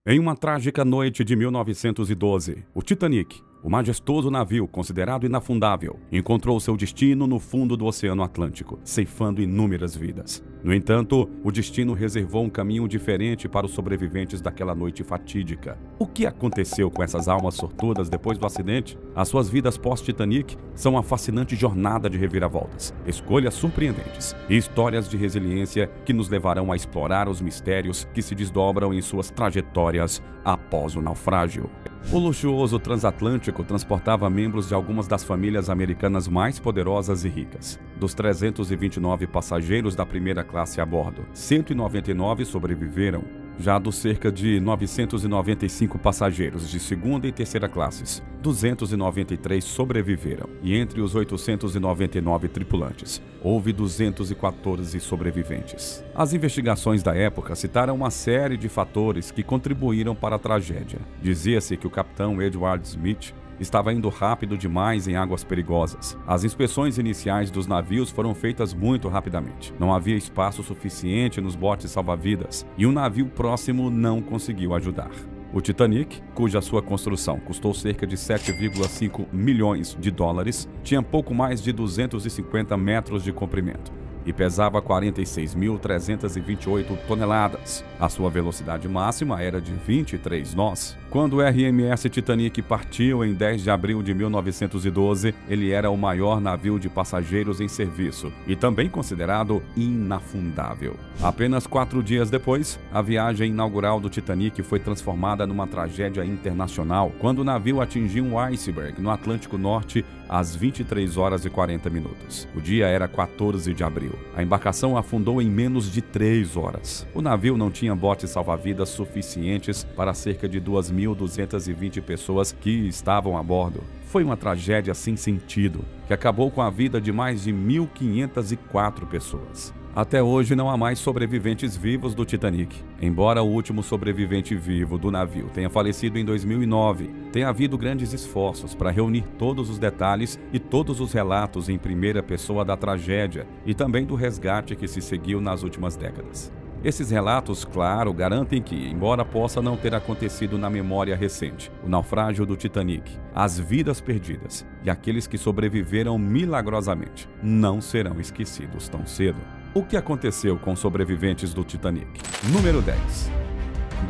Em uma trágica noite de 1912, o Titanic, o majestoso navio considerado inafundável, encontrou seu destino no fundo do Oceano Atlântico, ceifando inúmeras vidas. No entanto, o destino reservou um caminho diferente para os sobreviventes daquela noite fatídica. O que aconteceu com essas almas sortudas depois do acidente? As suas vidas pós-Titanic são uma fascinante jornada de reviravoltas, escolhas surpreendentes e histórias de resiliência que nos levarão a explorar os mistérios que se desdobram em suas trajetórias após o naufrágio. O luxuoso transatlântico transportava membros de algumas das famílias americanas mais poderosas e ricas. Dos 329 passageiros da primeira classe a bordo, 199 sobreviveram. Já dos cerca de 995 passageiros de segunda e terceira classes, 293 sobreviveram. E entre os 899 tripulantes, houve 214 sobreviventes. As investigações da época citaram uma série de fatores que contribuíram para a tragédia. Dizia-se que o capitão Edward Smith estava indo rápido demais em águas perigosas. As inspeções iniciais dos navios foram feitas muito rapidamente. Não havia espaço suficiente nos botes salva-vidas e um navio próximo não conseguiu ajudar. O Titanic, cuja sua construção custou cerca de 7,5 milhões de dólares, tinha pouco mais de 250 metros de comprimento e pesava 46.328 toneladas. A sua velocidade máxima era de 23 nós. Quando o RMS Titanic partiu em 10 de abril de 1912, ele era o maior navio de passageiros em serviço e também considerado inafundável. Apenas 4 dias depois, a viagem inaugural do Titanic foi transformada numa tragédia internacional quando o navio atingiu um iceberg no Atlântico Norte às 23 horas e 40 minutos. O dia era 14 de abril. A embarcação afundou em menos de 3 horas. O navio não tinha botes salva-vidas suficientes para cerca de 2.220 pessoas que estavam a bordo. Foi uma tragédia sem sentido, que acabou com a vida de mais de 1.504 pessoas. Até hoje não há mais sobreviventes vivos do Titanic. Embora o último sobrevivente vivo do navio tenha falecido em 2009, tem havido grandes esforços para reunir todos os detalhes e todos os relatos em primeira pessoa da tragédia e também do resgate que se seguiu nas últimas décadas. Esses relatos, claro, garantem que, embora possa não ter acontecido na memória recente, o naufrágio do Titanic, as vidas perdidas e aqueles que sobreviveram milagrosamente não serão esquecidos tão cedo. O que aconteceu com os sobreviventes do Titanic? Número 10.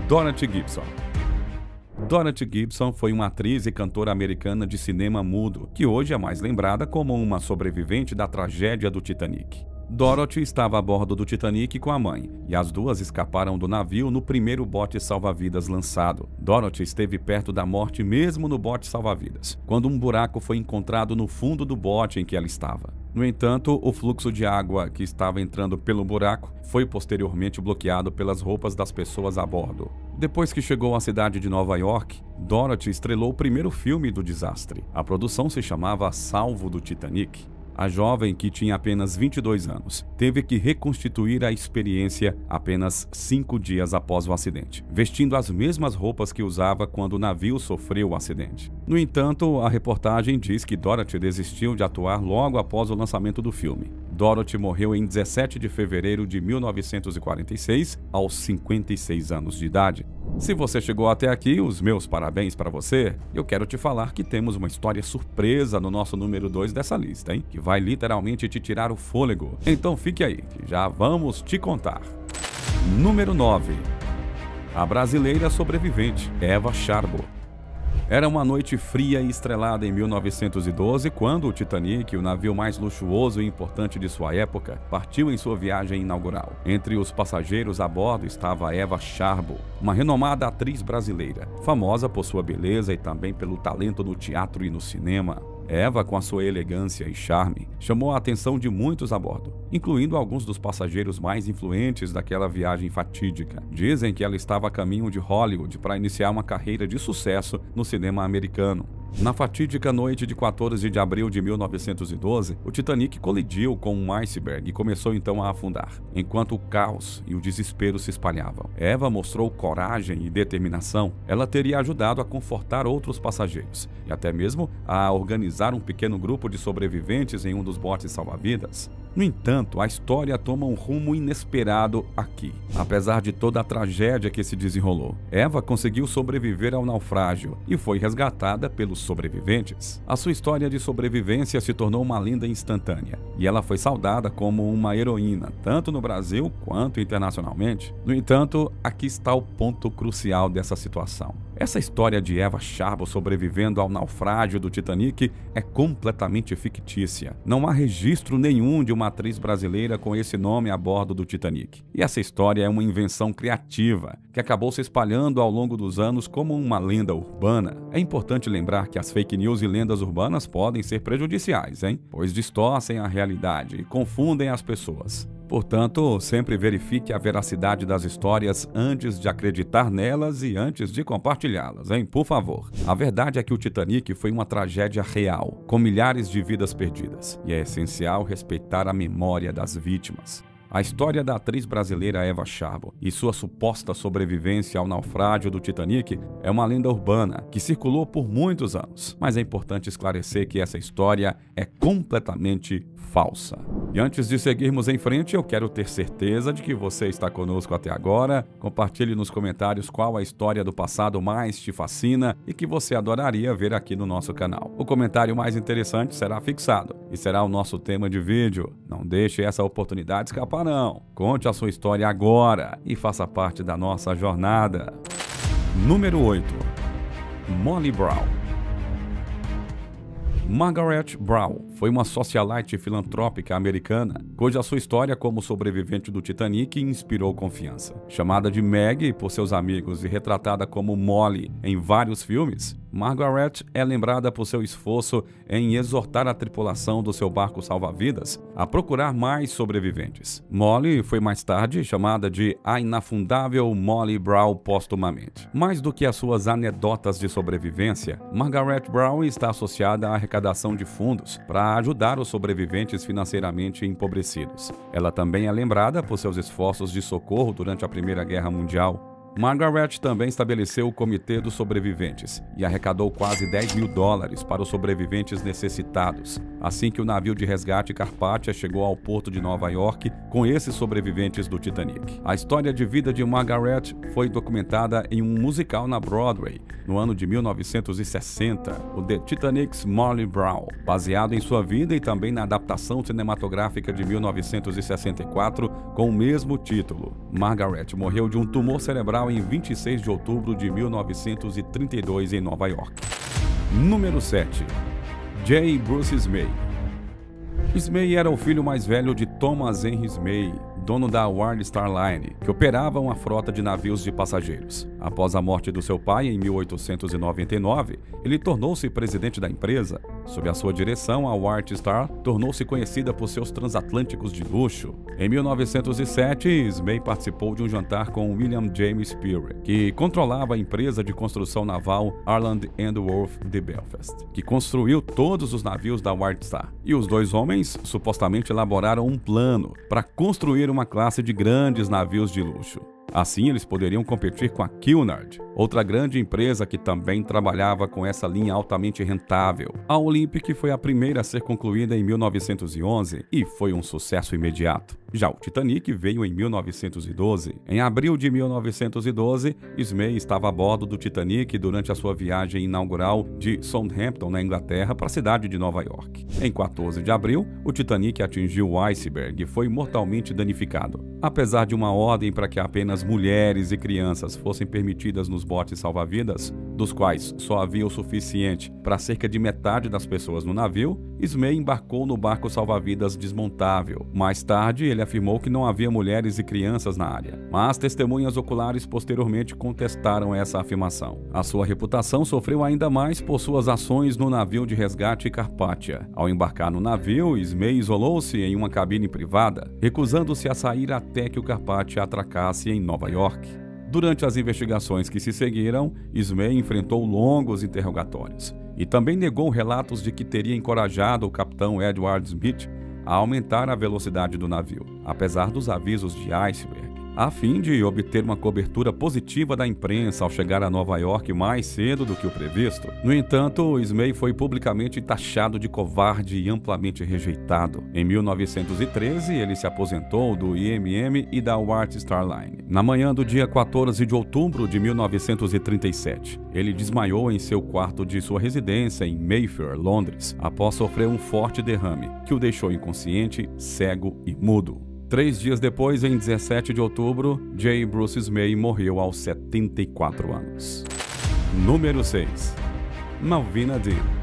Dorothy Gibson. Dorothy Gibson foi uma atriz e cantora americana de cinema mudo, que hoje é mais lembrada como uma sobrevivente da tragédia do Titanic. Dorothy estava a bordo do Titanic com a mãe, e as duas escaparam do navio no primeiro bote salva-vidas lançado. Dorothy esteve perto da morte mesmo no bote salva-vidas, quando um buraco foi encontrado no fundo do bote em que ela estava. No entanto, o fluxo de água que estava entrando pelo buraco foi posteriormente bloqueado pelas roupas das pessoas a bordo. Depois que chegou à cidade de Nova York, Dorothy estrelou o primeiro filme do desastre. A produção se chamava Salvo do Titanic. A jovem, que tinha apenas 22 anos, teve que reconstituir a experiência apenas 5 dias após o acidente, vestindo as mesmas roupas que usava quando o navio sofreu o acidente. No entanto, a reportagem diz que Dorothy desistiu de atuar logo após o lançamento do filme. Dorothy morreu em 17 de fevereiro de 1946, aos 56 anos de idade. Se você chegou até aqui, os meus parabéns para você. Eu quero te falar que temos uma história surpresa no nosso número 2 dessa lista, hein? Que vai literalmente te tirar o fôlego. Então fique aí, que já vamos te contar. Número 9. A brasileira sobrevivente, Eva Charbo. Era uma noite fria e estrelada em 1912, quando o Titanic, o navio mais luxuoso e importante de sua época, partiu em sua viagem inaugural. Entre os passageiros a bordo estava Eva Charbo, uma renomada atriz brasileira, famosa por sua beleza e também pelo talento no teatro e no cinema. Eva, com a sua elegância e charme, chamou a atenção de muitos a bordo, incluindo alguns dos passageiros mais influentes daquela viagem fatídica. Dizem que ela estava a caminho de Hollywood para iniciar uma carreira de sucesso no cinema americano. Na fatídica noite de 14 de abril de 1912, o Titanic colidiu com um iceberg e começou então a afundar, enquanto o caos e o desespero se espalhavam. Eva mostrou coragem e determinação. Ela teria ajudado a confortar outros passageiros e até mesmo a organizar um pequeno grupo de sobreviventes em um dos botes salva-vidas. No entanto, a história toma um rumo inesperado aqui. Apesar de toda a tragédia que se desenrolou, Eva conseguiu sobreviver ao naufrágio e foi resgatada pelos sobreviventes. A sua história de sobrevivência se tornou uma lenda instantânea e ela foi saudada como uma heroína, tanto no Brasil quanto internacionalmente. No entanto, aqui está o ponto crucial dessa situação. Essa história de Eva Sharbo sobrevivendo ao naufrágio do Titanic é completamente fictícia. Não há registro nenhum de uma atriz brasileira com esse nome a bordo do Titanic. E essa história é uma invenção criativa que acabou se espalhando ao longo dos anos como uma lenda urbana. É importante lembrar que as fake news e lendas urbanas podem ser prejudiciais, pois distorcem a realidade e confundem as pessoas. Portanto, sempre verifique a veracidade das histórias antes de acreditar nelas e antes de compartilhá-las, por favor. A verdade é que o Titanic foi uma tragédia real, com milhares de vidas perdidas, e é essencial respeitar a memória das vítimas. A história da atriz brasileira Eva Sharbo e sua suposta sobrevivência ao naufrágio do Titanic é uma lenda urbana que circulou por muitos anos, mas é importante esclarecer que essa história é completamente falsa. E antes de seguirmos em frente, eu quero ter certeza de que você está conosco até agora. Compartilhe nos comentários qual a história do passado mais te fascina e que você adoraria ver aqui no nosso canal. O comentário mais interessante será fixado e será o nosso tema de vídeo. Não deixe essa oportunidade escapar não. Conte a sua história agora e faça parte da nossa jornada. Número 8. Molly Brown. Margaret Brown foi uma socialite filantrópica americana, cuja sua história como sobrevivente do Titanic inspirou confiança. Chamada de Meg por seus amigos e retratada como Molly em vários filmes, Margaret é lembrada por seu esforço em exortar a tripulação do seu barco salva-vidas a procurar mais sobreviventes. Molly foi mais tarde chamada de a inafundável Molly Brown póstumamente. Mais do que as suas anedotas de sobrevivência, Margaret Brown está associada à arrecadação de fundos para ajudar os sobreviventes financeiramente empobrecidos. Ela também é lembrada por seus esforços de socorro durante a Primeira Guerra Mundial. Margaret também estabeleceu o Comitê dos Sobreviventes e arrecadou quase $10 mil para os sobreviventes necessitados, assim que o navio de resgate Carpathia chegou ao porto de Nova York com esses sobreviventes do Titanic. A história de vida de Margaret foi documentada em um musical na Broadway no ano de 1960, o The Titanic's Molly Brown, baseado em sua vida e também na adaptação cinematográfica de 1964 com o mesmo título. Margaret morreu de um tumor cerebral em 26 de outubro de 1932 em Nova York. Número 7. J. Bruce Ismay. Ismay era o filho mais velho de Thomas Henry Ismay, dono da World Star Line, que operava uma frota de navios de passageiros. Após a morte do seu pai em 1899, ele tornou-se presidente da empresa. Sob a sua direção, a World Star tornou-se conhecida por seus transatlânticos de luxo. Em 1907, Ismay participou de um jantar com William James Peary, que controlava a empresa de construção naval Harland and Wolff de Belfast, que construiu todos os navios da World Star. E os dois homens supostamente elaboraram um plano para construir uma classe de grandes navios de luxo. Assim, eles poderiam competir com a Cunard, outra grande empresa que também trabalhava com essa linha altamente rentável. A Olympic foi a primeira a ser concluída em 1911 e foi um sucesso imediato. Já o Titanic veio em 1912. Em abril de 1912, Ismay estava a bordo do Titanic durante a sua viagem inaugural de Southampton, na Inglaterra, para a cidade de Nova York. Em 14 de abril, o Titanic atingiu o iceberg e foi mortalmente danificado. Apesar de uma ordem para que apenas mulheres e crianças fossem permitidas nos botes salva-vidas, dos quais só havia o suficiente para cerca de metade das pessoas no navio, Ismay embarcou no barco salva-vidas desmontável. Mais tarde, ele afirmou que não havia mulheres e crianças na área, mas testemunhas oculares posteriormente contestaram essa afirmação. A sua reputação sofreu ainda mais por suas ações no navio de resgate Carpathia. Ao embarcar no navio, Ismay isolou-se em uma cabine privada, recusando-se a sair até que o Carpathia atracasse em Nova York. Durante as investigações que se seguiram, Ismay enfrentou longos interrogatórios e também negou relatos de que teria encorajado o capitão Edward Smith a aumentar a velocidade do navio, apesar dos avisos de iceberg. a fim de obter uma cobertura positiva da imprensa ao chegar a Nova York mais cedo do que o previsto. No entanto, Smee foi publicamente taxado de covarde e amplamente rejeitado. Em 1913, ele se aposentou do IMM e da White Star Line. Na manhã do dia 14 de outubro de 1937, ele desmaiou em seu quarto de sua residência em Mayfair, Londres, após sofrer um forte derrame, que o deixou inconsciente, cego e mudo. 3 dias depois, em 17 de outubro, J. Bruce Smee morreu aos 74 anos. Número 6. Malvina Dean.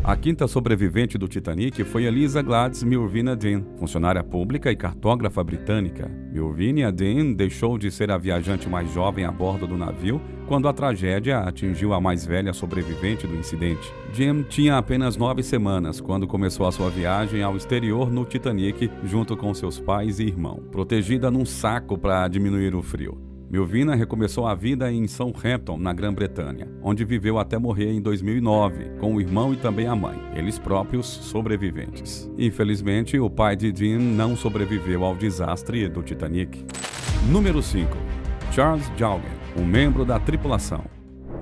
A quinta sobrevivente do Titanic foi Eliza Gladys Malvina Dean, funcionária pública e cartógrafa britânica. Malvina Dean deixou de ser a viajante mais jovem a bordo do navio quando a tragédia atingiu a mais velha sobrevivente do incidente. Jim tinha apenas 9 semanas quando começou a sua viagem ao exterior no Titanic junto com seus pais e irmão, protegida num saco para diminuir o frio. Malvina recomeçou a vida em Southampton, na Grã-Bretanha, onde viveu até morrer em 2009, com o irmão e também a mãe, eles próprios sobreviventes. Infelizmente, o pai de Dean não sobreviveu ao desastre do Titanic. Número 5. Charles Jalgen, um membro da tripulação.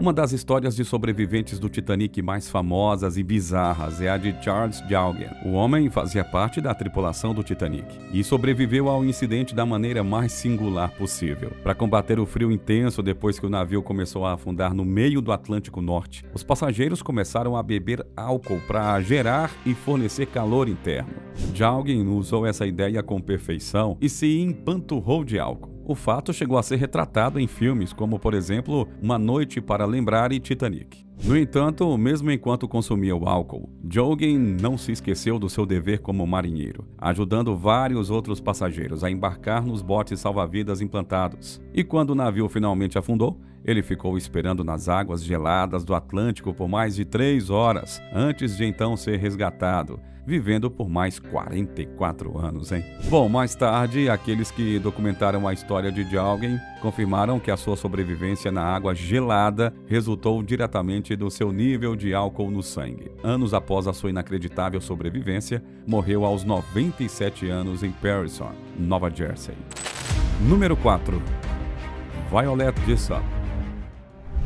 Uma das histórias de sobreviventes do Titanic mais famosas e bizarras é a de Charles Jalgen. O homem fazia parte da tripulação do Titanic e sobreviveu ao incidente da maneira mais singular possível. Para combater o frio intenso depois que o navio começou a afundar no meio do Atlântico Norte, os passageiros começaram a beber álcool para gerar e fornecer calor interno. Jalgen usou essa ideia com perfeição e se empanturrou de álcool. O fato chegou a ser retratado em filmes como, por exemplo, Uma Noite para Lembrar e Titanic. No entanto, mesmo enquanto consumia o álcool, Jalgen não se esqueceu do seu dever como marinheiro, ajudando vários outros passageiros a embarcar nos botes salva-vidas implantados. E quando o navio finalmente afundou, ele ficou esperando nas águas geladas do Atlântico por mais de 3 horas, antes de então ser resgatado, vivendo por mais 44 anos, hein? Bom, mais tarde, aqueles que documentaram a história de Jalgen confirmaram que a sua sobrevivência na água gelada resultou diretamente do seu nível de álcool no sangue. Anos após a sua inacreditável sobrevivência, morreu aos 97 anos em Paterson, Nova Jersey. Número 4. Violet Jessop.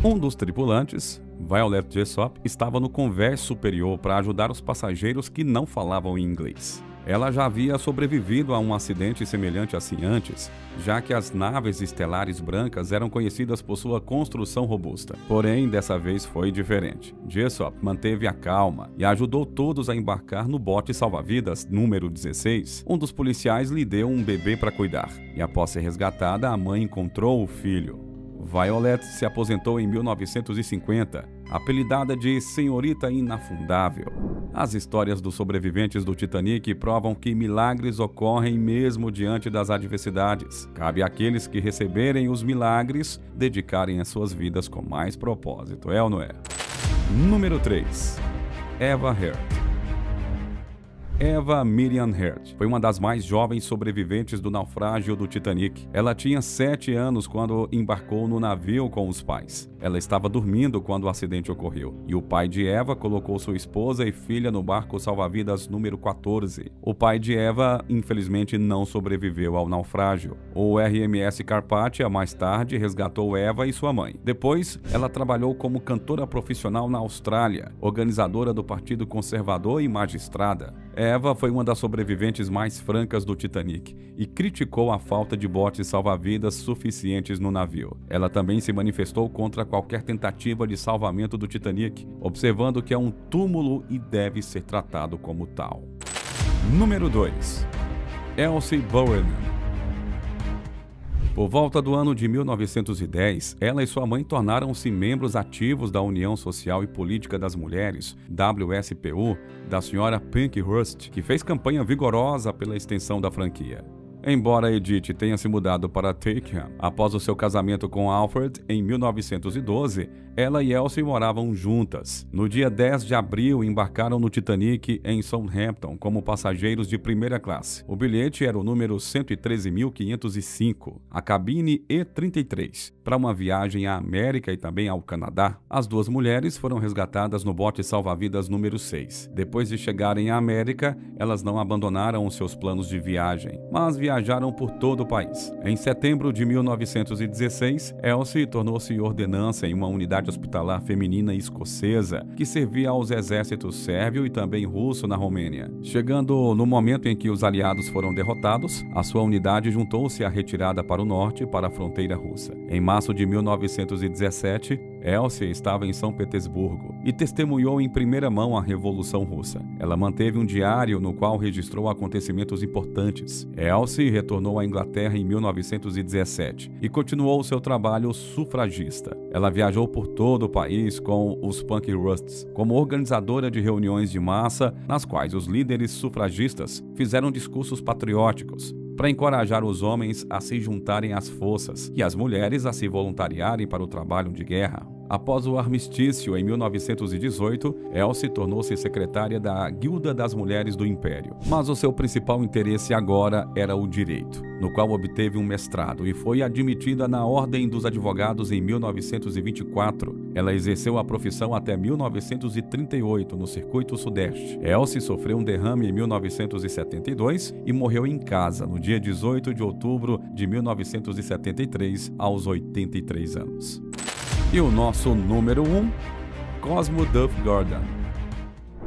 Um dos tripulantes, Violet Jessop, estava no convés superior para ajudar os passageiros que não falavam inglês. Ela já havia sobrevivido a um acidente semelhante assim antes, já que as naves estelares brancas eram conhecidas por sua construção robusta. Porém, dessa vez foi diferente. Jessop manteve a calma e ajudou todos a embarcar no bote salva-vidas número 16. Um dos policiais lhe deu um bebê para cuidar, e após ser resgatada, a mãe encontrou o filho. Violet se aposentou em 1950, apelidada de Senhorita Inafundável. As histórias dos sobreviventes do Titanic provam que milagres ocorrem mesmo diante das adversidades. Cabe àqueles que receberem os milagres dedicarem as suas vidas com mais propósito, é ou não é? Número 3. Eva Heard. Eva Miriam Heard foi uma das mais jovens sobreviventes do naufrágio do Titanic. Ela tinha 7 anos quando embarcou no navio com os pais. Ela estava dormindo quando o acidente ocorreu, e o pai de Eva colocou sua esposa e filha no barco salva-vidas número 14. O pai de Eva, infelizmente, não sobreviveu ao naufrágio. O RMS Carpathia, mais tarde, resgatou Eva e sua mãe. Depois, ela trabalhou como cantora profissional na Austrália, organizadora do Partido Conservador e magistrada. Eva foi uma das sobreviventes mais francas do Titanic e criticou a falta de botes salva-vidas suficientes no navio. Ela também se manifestou contra qualquer tentativa de salvamento do Titanic, observando que é um túmulo e deve ser tratado como tal. Número 2. Elsie Bowerman. Por volta do ano de 1910, ela e sua mãe tornaram-se membros ativos da União Social e Política das Mulheres, WSPU, da senhora Pankhurst, que fez campanha vigorosa pela extensão da franquia. Embora Edith tenha se mudado para Takeham após o seu casamento com Alfred em 1912, ela e Elsie moravam juntas. No dia 10 de abril, embarcaram no Titanic em Southampton como passageiros de primeira classe. O bilhete era o número 113.505, a cabine E33, para uma viagem à América e também ao Canadá. As duas mulheres foram resgatadas no bote salva-vidas número 6. Depois de chegarem à América, elas não abandonaram os seus planos de viagem, mas viajaram por todo o país. Em setembro de 1916, Elsie tornou-se ordenança em uma unidade hospitalar feminina escocesa que servia aos exércitos sérvio e também russo na Romênia. Chegando no momento em que os aliados foram derrotados, a sua unidade juntou-se à retirada para o norte, para a fronteira russa. Em março de 1917, Elsie estava em São Petersburgo e testemunhou em primeira mão a Revolução Russa. Ela manteve um diário no qual registrou acontecimentos importantes. Elsie retornou à Inglaterra em 1917 e continuou seu trabalho sufragista. Ela viajou por todo o país com os Punk Rusts, como organizadora de reuniões de massa, nas quais os líderes sufragistas fizeram discursos patrióticos para encorajar os homens a se juntarem às forças e as mulheres a se voluntariarem para o trabalho de guerra. Após o armistício em 1918, Elsie tornou-se secretária da Guilda das Mulheres do Império. Mas o seu principal interesse agora era o direito, no qual obteve um mestrado e foi admitida na Ordem dos Advogados em 1924. Ela exerceu a profissão até 1938 no Circuito Sudeste. Elsie sofreu um derrame em 1972 e morreu em casa no dia 18 de outubro de 1973, aos 83 anos. E o nosso número 1, Cosmo Duff Gordon.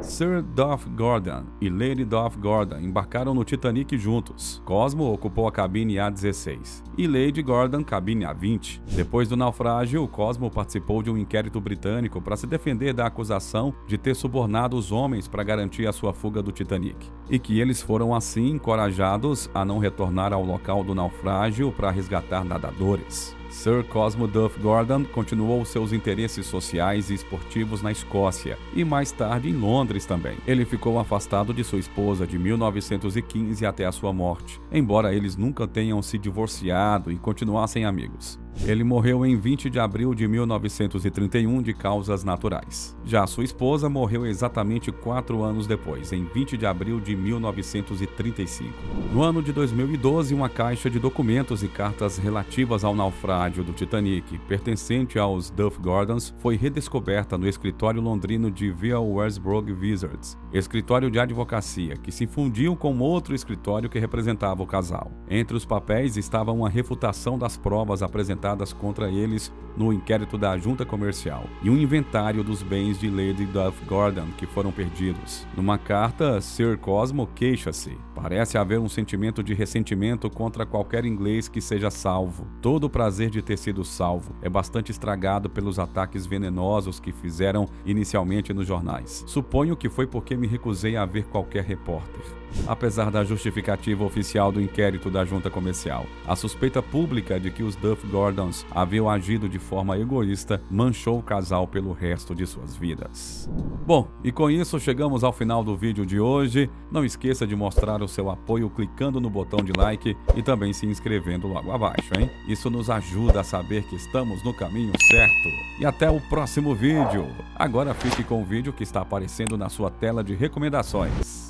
Sir Duff Gordon e Lady Duff Gordon embarcaram no Titanic juntos. Cosmo ocupou a cabine A16 e Lady Gordon cabine A20. Depois do naufrágio, Cosmo participou de um inquérito britânico para se defender da acusação de ter subornado os homens para garantir a sua fuga do Titanic, e que eles foram assim encorajados a não retornar ao local do naufrágio para resgatar nadadores. Sir Cosmo Duff Gordon continuou seus interesses sociais e esportivos na Escócia e mais tarde em Londres também. Ele ficou afastado de sua esposa de 1915 até a sua morte, embora eles nunca tenham se divorciado e continuassem amigos. Ele morreu em 20 de abril de 1931 de causas naturais. Já sua esposa morreu exatamente 4 anos depois, em 20 de abril de 1935. No ano de 2012, uma caixa de documentos e cartas relativas ao naufrágio do Titanic, pertencente aos Duff Gordons, foi redescoberta no escritório londrino de Via Westbrook Wizards, escritório de advocacia que se fundiu com outro escritório que representava o casal. Entre os papéis estava uma refutação das provas apresentadas contra eles no inquérito da Junta Comercial e um inventário dos bens de Lady Duff Gordon que foram perdidos. Numa carta, Sir Cosmo queixa-se. Parece haver um sentimento de ressentimento contra qualquer inglês que seja salvo. Todo o prazer de ter sido salvo é bastante estragado pelos ataques venenosos que fizeram inicialmente nos jornais. Suponho que foi porque me recusei a ver qualquer repórter. Apesar da justificativa oficial do inquérito da Junta Comercial, a suspeita pública de que os Duff Gordons haviam agido de forma egoísta manchou o casal pelo resto de suas vidas. Bom, e com isso chegamos ao final do vídeo de hoje. Não esqueça de mostrar o seu apoio clicando no botão de like e também se inscrevendo logo abaixo, hein? Isso nos ajuda a saber que estamos no caminho certo. E até o próximo vídeo. Agora fique com o vídeo que está aparecendo na sua tela de recomendações.